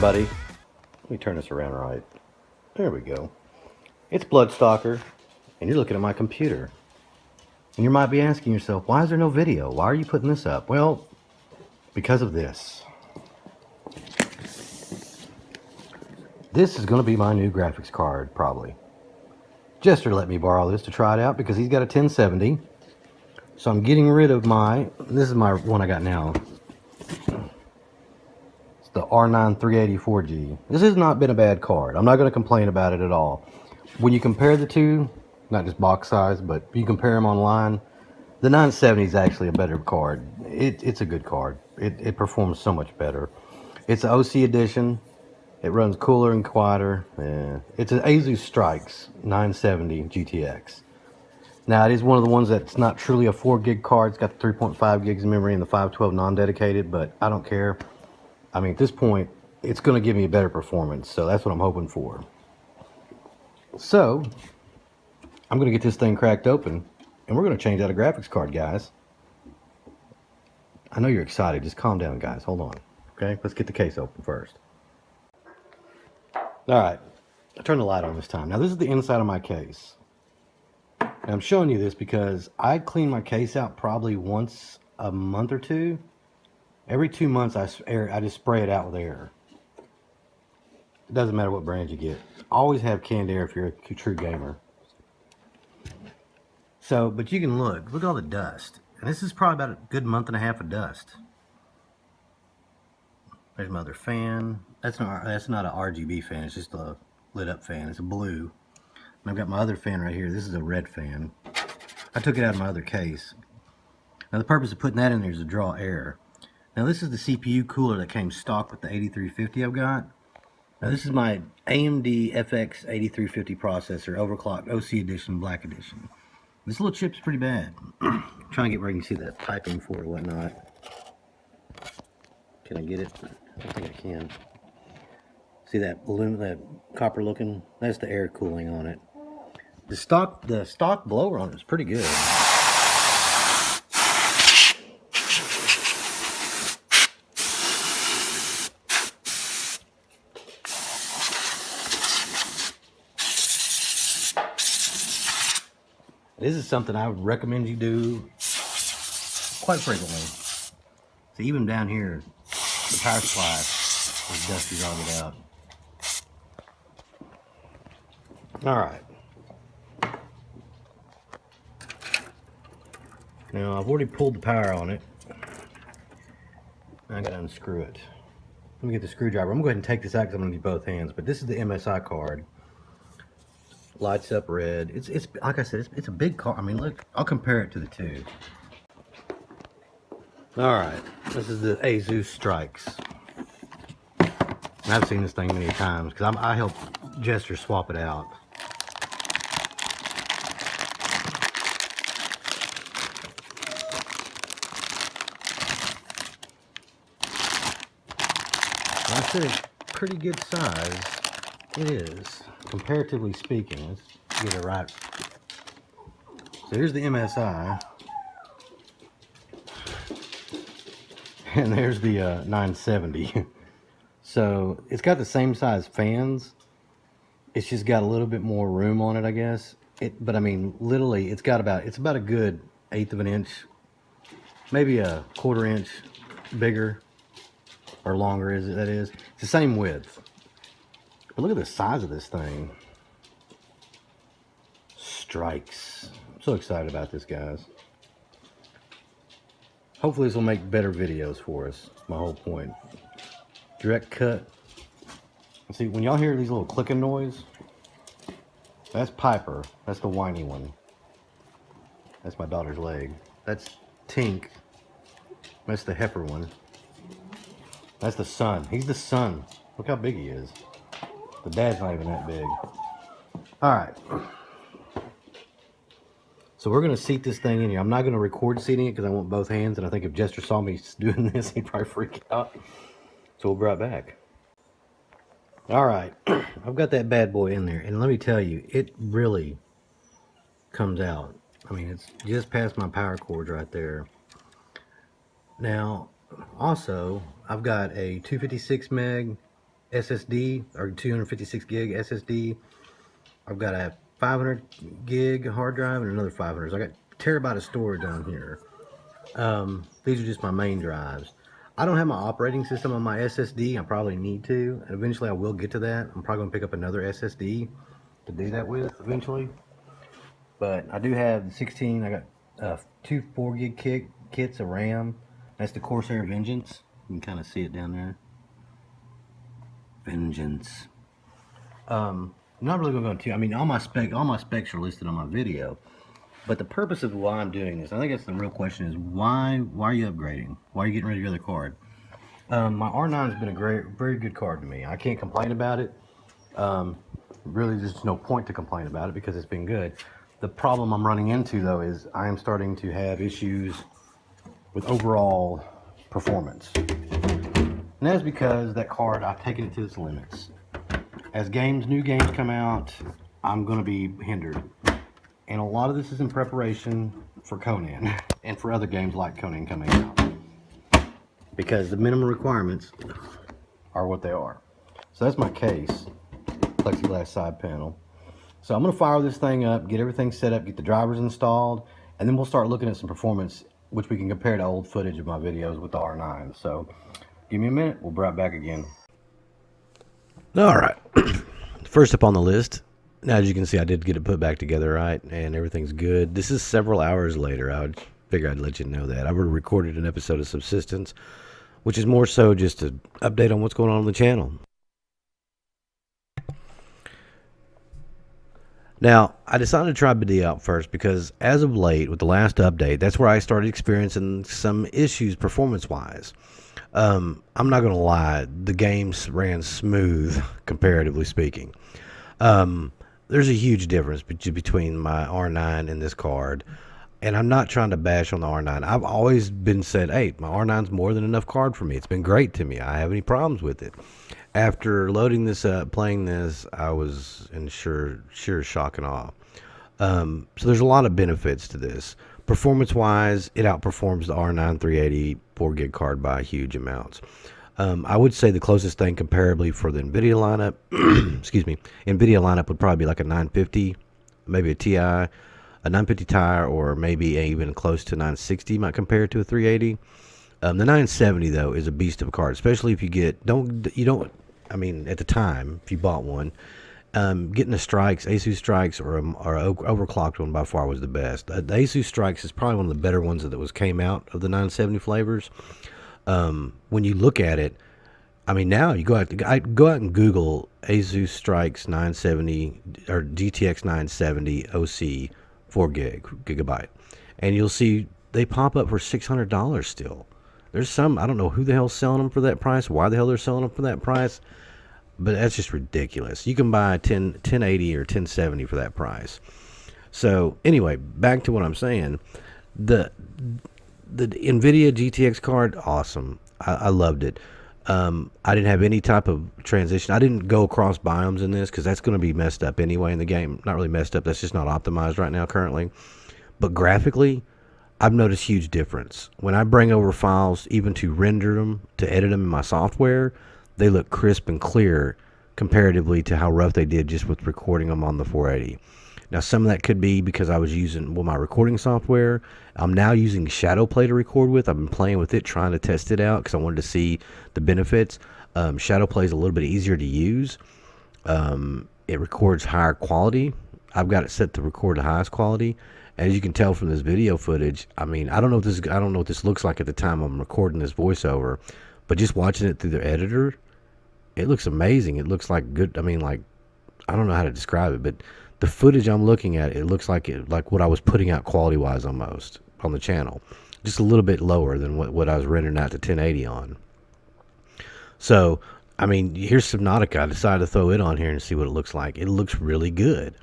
everybody. Let me turn this around right. There we go. It's Bloodstalker, and you're looking at my computer. And you might be asking yourself, why is there no video? Why are you putting this up? Well, because of this. This is going to be my new graphics card, probably. Jester let me borrow this to try it out because he's got a 1070. So I'm getting rid of this is my one I got now. It's the R9-380 4G. This has not been a bad card. I'm not going to complain about it at all. When you compare the two, not just box size, but you compare them online, the 970 is actually a better card. It's a good card. It performs so much better. It's an OC edition. It runs cooler and quieter. It's an Asus Strix 970 GTX. Now, it is one of the ones that's not truly a 4 gig card. It's got the 3.5 gigs of memory and the 512 non-dedicated, but I don't care. I mean, at this point, it's going to give me a better performance, so that's what I'm hoping for. So, I'm going to get this thing cracked open, and we're going to change out a graphics card, guys. I know you're excited. Just calm down, guys. Hold on. Okay, let's get the case open first. Alright, I turned the light on this time. Now, this is the inside of my case. And I'm showing you this because I clean my case out probably once a month or two. Every 2 months, I just spray it out with air. It doesn't matter what brand you get. Always have canned air if you're a true gamer. So, but you can look at all the dust. And this is probably about a good month and a half of dust. There's my other fan. That's not an RGB fan. It's just a lit up fan. It's a blue. And I've got my other fan right here. This is a red fan. I took it out of my other case. Now the purpose of putting that in there is to draw air. Now this is the CPU cooler that came stock with the 8350 I've got. Now this is my AMD FX 8350 processor, overclocked OC edition, black edition. This little chip's pretty bad. I'm trying to get where you can see the piping for it and whatnot. Can I get it? I don't think I can. See that balloon, that copper looking? That's the air cooling on it. The stock blower on it is pretty good. This is something I would recommend you do quite frequently. So even down here, the power supply is dusty all it out. Alright. Now I've already pulled the power on it. I gotta unscrew it. Let me get the screwdriver. I'm gonna go ahead and take this out because I'm gonna need both hands. But this is the MSI card. Lights up red. It's like I said, it's a big card. I mean, look, I'll compare it to the two. Alright, this is the Asus Strix. I've seen this thing many times because I helped Jester swap it out. I said it's pretty good size. It is, comparatively speaking. Let's get it right. So here's the MSI. And there's the 970. So it's got the same size fans. It's just got a little bit more room on it, I guess. But I mean, literally, it's about a good 1/8 of an inch, maybe a 1/4 inch bigger or longer. That is. It's the same width. But look at the size of this thing. Strikes. I'm so excited about this, guys. Hopefully this will make better videos for us. My whole point. Direct cut. See, when y'all hear these little clicking noise, that's Piper. That's the whiny one. That's my daughter's leg. That's Tink. That's the heifer one. That's the son. He's the son. Look how big he is. The dad's not even that big. Alright. So we're going to seat this thing in here. I'm not going to record seating it because I want both hands. And I think if Jester saw me doing this, he'd probably freak out. So we'll be right back. Alright. I've got that bad boy in there. And let me tell you, it really comes out. I mean, it's just past my power cords right there. Now, also, I've got a 256 meg SSD or 256 gig SSD. I've got a 500 gig hard drive and another 500. So I got terabyte of storage on here. These are just my main drives. I don't have my operating system on my SSD. I probably need to, and eventually I will get to that. I'm probably going to pick up another SSD to do that with eventually. But I do have the 16. I got two 4 gig kits of RAM. That's the Corsair Vengeance. You can kind of see it down there. Vengeance. I'm not really going to go into. I mean, all my specs are listed on my video. But the purpose of why I'm doing this, I think that's the real question, is why are you upgrading? Why are you getting rid of your other card? My R9 has been a very good card to me. I can't complain about it. Really, there's no point to complain about it because it's been good. The problem I'm running into, though, is I am starting to have issues with overall performance. And that's because that card, I've taken it to its limits. As new games come out, I'm going to be hindered. And a lot of this is in preparation for Conan and for other games like Conan coming out. Because the minimum requirements are what they are. So that's my case, plexiglass side panel. So I'm going to fire this thing up, get everything set up, get the drivers installed, and then we'll start looking at some performance, which we can compare to old footage of my videos with the R9. So give me a minute, we'll be right back again. All right, first up on the list. Now, as you can see, I did get it put back together right, and everything's good. This is several hours later. I would figure I'd let you know that. I've already recorded an episode of Subsistence, which is more so just an update on what's going on the channel. Now, I decided to try BD out first because as of late, with the last update, that's where I started experiencing some issues performance-wise. I'm not going to lie, the games ran smooth, comparatively speaking. There's a huge difference between my R9 and this card, and I'm not trying to bash on the R9. I've always been said, hey, my R9's more than enough card for me. It's been great to me. I have any problems with it. After loading this up, playing this, I was in sheer shock and awe. So there's a lot of benefits to this. Performance-wise, it outperforms the R9-380 4 gig card by huge amounts. I would say the closest thing comparably for the NVIDIA lineup, excuse me, NVIDIA lineup would probably be like a 950, maybe a TI, a 950 Ti, or maybe even close to 960 might compare to a 380. The 970 though is a beast of a card, especially if you get I mean, at the time if you bought one, getting the Strix, Asus Strix, or an overclocked one by far was the best. The Asus Strix is probably one of the better ones that came out of the 970 flavors. When you look at it, I mean, now you go out and Google Asus Strix 970 or GTX 970 OC 4 gigabyte, and you'll see they pop up for $600 still. There's some, I don't know who the hell's selling them for that price, why the hell they're selling them for that price, but that's just ridiculous. You can buy a 1080 or 1070 for that price. So anyway, back to what I'm saying. The NVIDIA GTX card, awesome. I loved it. I didn't have any type of transition. I didn't go across biomes in this because that's going to be messed up anyway in the game. Not really messed up. That's just not optimized right now currently. But graphically, I've noticed huge difference. When I bring over files, even to render them, to edit them in my software, they look crisp and clear comparatively to how rough they did just with recording them on the 480. Now, some of that could be because I was using my recording software. I'm now using Shadowplay to record with. I've been playing with it, trying to test it out because I wanted to see the benefits. Shadowplay is a little bit easier to use. It records higher quality. I've got it set to record the highest quality. As you can tell from this video footage, I mean, I don't know what this looks like at the time I'm recording this voiceover, but just watching it through the editor, it looks amazing. It looks like good. I mean, like, I don't know how to describe it, but the footage I'm looking at, it looks like what I was putting out quality-wise almost on the channel. Just a little bit lower than what I was rendering out to 1080 on. So, I mean, here's Subnautica. I decided to throw it on here and see what it looks like. It looks really good.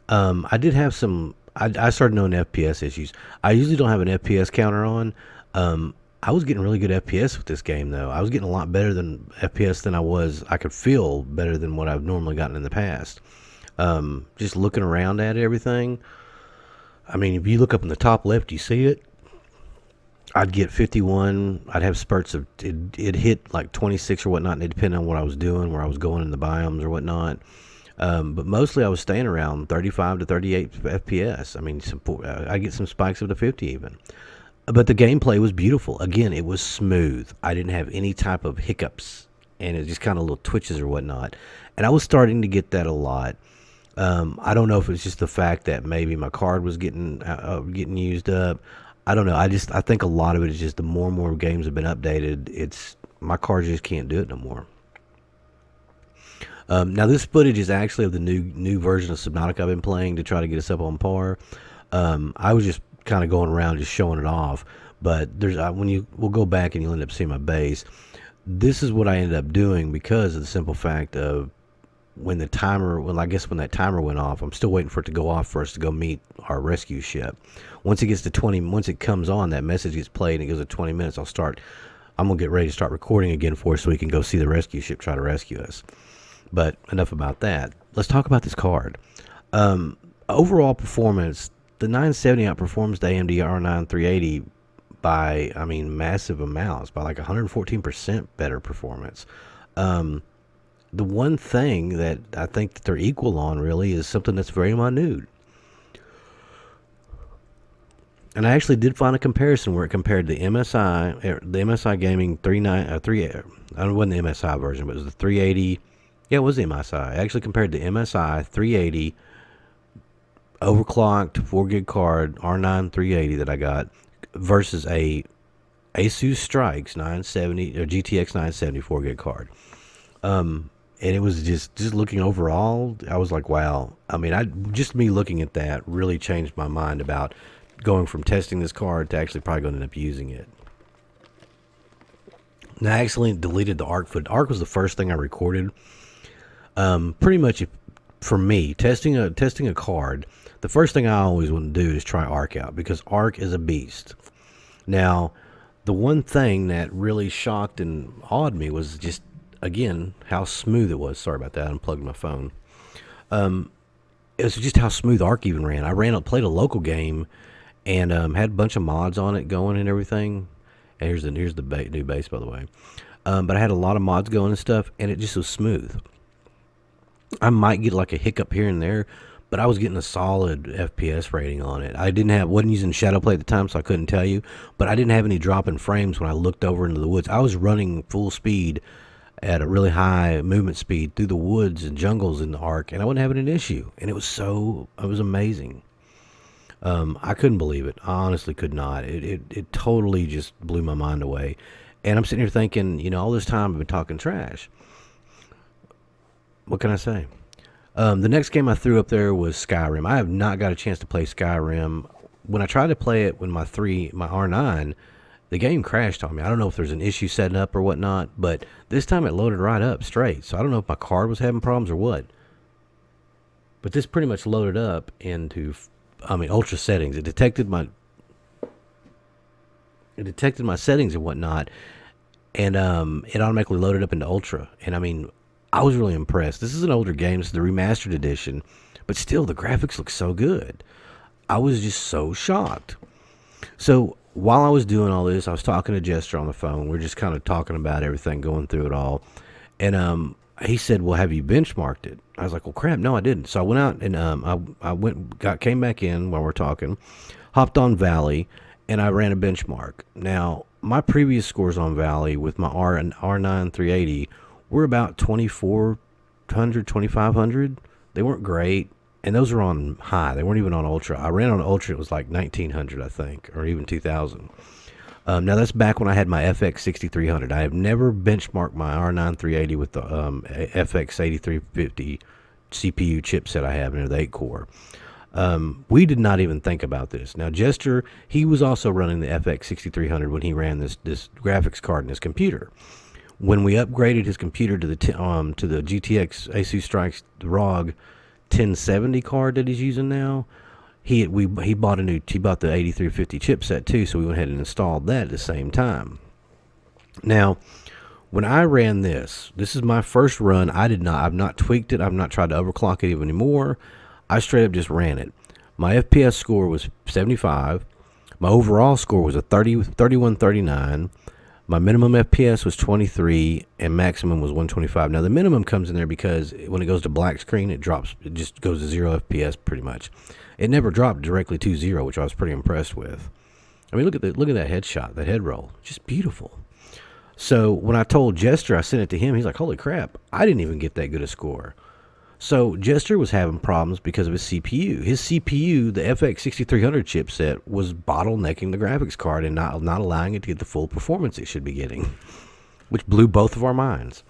I did have some... I started knowing FPS issues. I usually don't have an FPS counter on. I was getting really good FPS with this game, though. I was getting a lot better than FPS than I could feel better than what I've normally gotten in the past. Just looking around at everything. I mean, if you look up in the top left, you see it. I'd get 51. I'd have spurts of it hit like 26 or whatnot, and it depended on what I was doing, where I was going in the biomes or whatnot. But mostly I was staying around 35 to 38 FPS. I mean, I get some spikes up to 50 even. But the gameplay was beautiful. Again, it was smooth. I didn't have any type of hiccups, and it just kind of little twitches or whatnot. And I was starting to get that a lot. I don't know if it's just the fact that maybe my card was getting used up. I don't know. I think a lot of it is just the more and more games have been updated. My cards just can't do it no more. Now this footage is actually of the new version of Subnautica I've been playing to try to get us up on par. I was just kind of going around just showing it off, but we'll go back and you'll end up seeing my base. This is what I ended up doing because of the simple fact of when that timer went off, I'm still waiting for it to go off for us to go meet our rescue ship. Once it gets to 20, once it comes on, that message gets played and it goes to 20 minutes, I'm gonna get ready to start recording again for us so we can go see the rescue ship try to rescue us. But enough about that. Let's talk about this card. Overall performance, the 970 outperforms the AMD R9-380 by, massive amounts, by like 114% better performance. The one thing that I think that they're equal on really is something that's very minute. And I actually did find a comparison where it compared the MSI Gaming 3, it wasn't the MSI version, but it was the 380. Yeah, it was the MSI. I actually compared the MSI 380 overclocked 4 gig card R9 380 that I got versus a Asus Strix 970 or GTX 970 4 gig card. And it was just looking overall, I was like, wow. Just me looking at that really changed my mind about going from testing this card to actually probably going to end up using it. Now, I accidentally deleted the ARC footage. ARC was the first thing I recorded. Pretty much for me, testing a card, the first thing I always want to do is try ARC out because ARC is a beast. Now, the one thing that really shocked and awed me was just, again, how smooth it was. Sorry about that. I unplugged my phone. It was just how smooth ARC even ran. I played a local game and had a bunch of mods on it going and everything. And here's the new base, by the way. But I had a lot of mods going and stuff, and it just was smooth. I might get like a hiccup here and there, but I was getting a solid FPS rating on it. Wasn't using Shadowplay at the time, so I couldn't tell you, but I didn't have any drop in frames when I looked over into the woods. I was running full speed at a really high movement speed through the woods and jungles in the ARC, and I wasn't having an issue. And it was amazing. I couldn't believe it. I honestly could not. It totally just blew my mind away. And I'm sitting here thinking, all this time I've been talking trash. What can I say? The next game I threw up there was Skyrim. I have not got a chance to play Skyrim. When I tried to play it with my R9, the game crashed on me. I don't know if there's an issue setting up or whatnot, but this time it loaded right up straight. So I don't know if my card was having problems or what. But this pretty much loaded up into, ultra settings. It detected my settings and whatnot, and it automatically loaded up into ultra. And I was really impressed. This is an older game. This is the remastered edition, but still the graphics look so good. I was just so shocked. So while I was doing all this, I was talking to Jester on the phone. We're just kind of talking about everything, going through it all. And he said, well, have you benchmarked it? I was like, well, crap, no, I didn't. So I went out and came back in while we're talking, hopped on Valley, and I ran a benchmark. Now, my previous scores on Valley with my R9 380 were about 2400, 2500. They weren't great, and those were on high. They weren't even on ultra. I ran on ultra. It was like 1900, I think, or even 2000. Now that's back when I had my FX 6300. I have never benchmarked my R9 380 with the FX 8350 CPU chipset I have in the 8-core. We did not even think about this. Now Jester, he was also running the FX 6300 when he ran this graphics card in his computer. When we upgraded his computer to the GTX Asus Strix ROG 1070 card that he's using now, he bought the 8350 chipset too, so we went ahead and installed that at the same time. Now, when I ran this is my first run. I've not tweaked it. I've not tried to overclock it even anymore. I straight up just ran it. My FPS score was 75. My overall score was a 3139. My minimum FPS was 23 and maximum was 125. Now the minimum comes in there because when it goes to black screen, it drops. It just goes to 0 FPS pretty much. It never dropped directly to 0, which I was pretty impressed with. I mean, look at that headshot, that head roll, just beautiful. So when I told Jester, I sent it to him. He's like, "Holy crap! I didn't even get that good a score." So Jester was having problems because of his CPU. His CPU, the FX 6300 chipset, was bottlenecking the graphics card and not allowing it to get the full performance it should be getting, which blew both of our minds.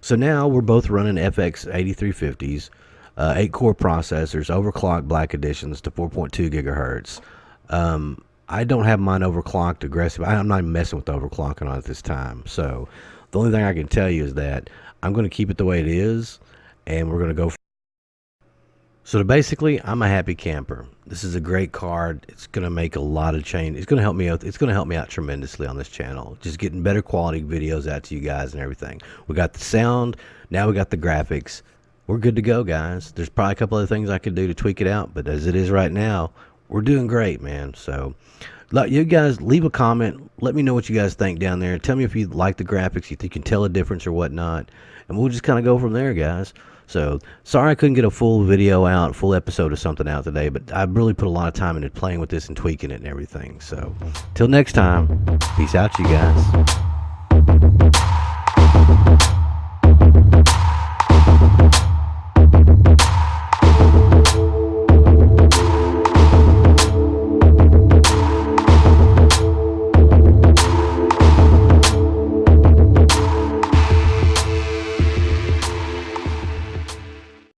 So now we're both running FX 8350s, 8-core processors, overclocked black editions to 4.2 gigahertz. I don't have mine overclocked aggressive. I'm not even messing with the overclocking on it this time. So the only thing I can tell you is that I'm going to keep it the way it is, and we're going to go. So basically, I'm a happy camper. This is a great card. It's going to make a lot of change. It's going to help me out. It's going to help me out tremendously on this channel. Just getting better quality videos out to you guys and everything. We got the sound. Now we got the graphics. We're good to go, guys. There's probably a couple other things I could do to tweak it out, but as it is right now, we're doing great, man. So you guys leave a comment. Let me know what you guys think down there. Tell me if you like the graphics, you think you can tell a difference or whatnot, and we'll just kind of go from there, guys. So sorry I couldn't get a full video out, full episode of something out today, but I really put a lot of time into playing with this and tweaking it and everything. So till next time, peace out, you guys.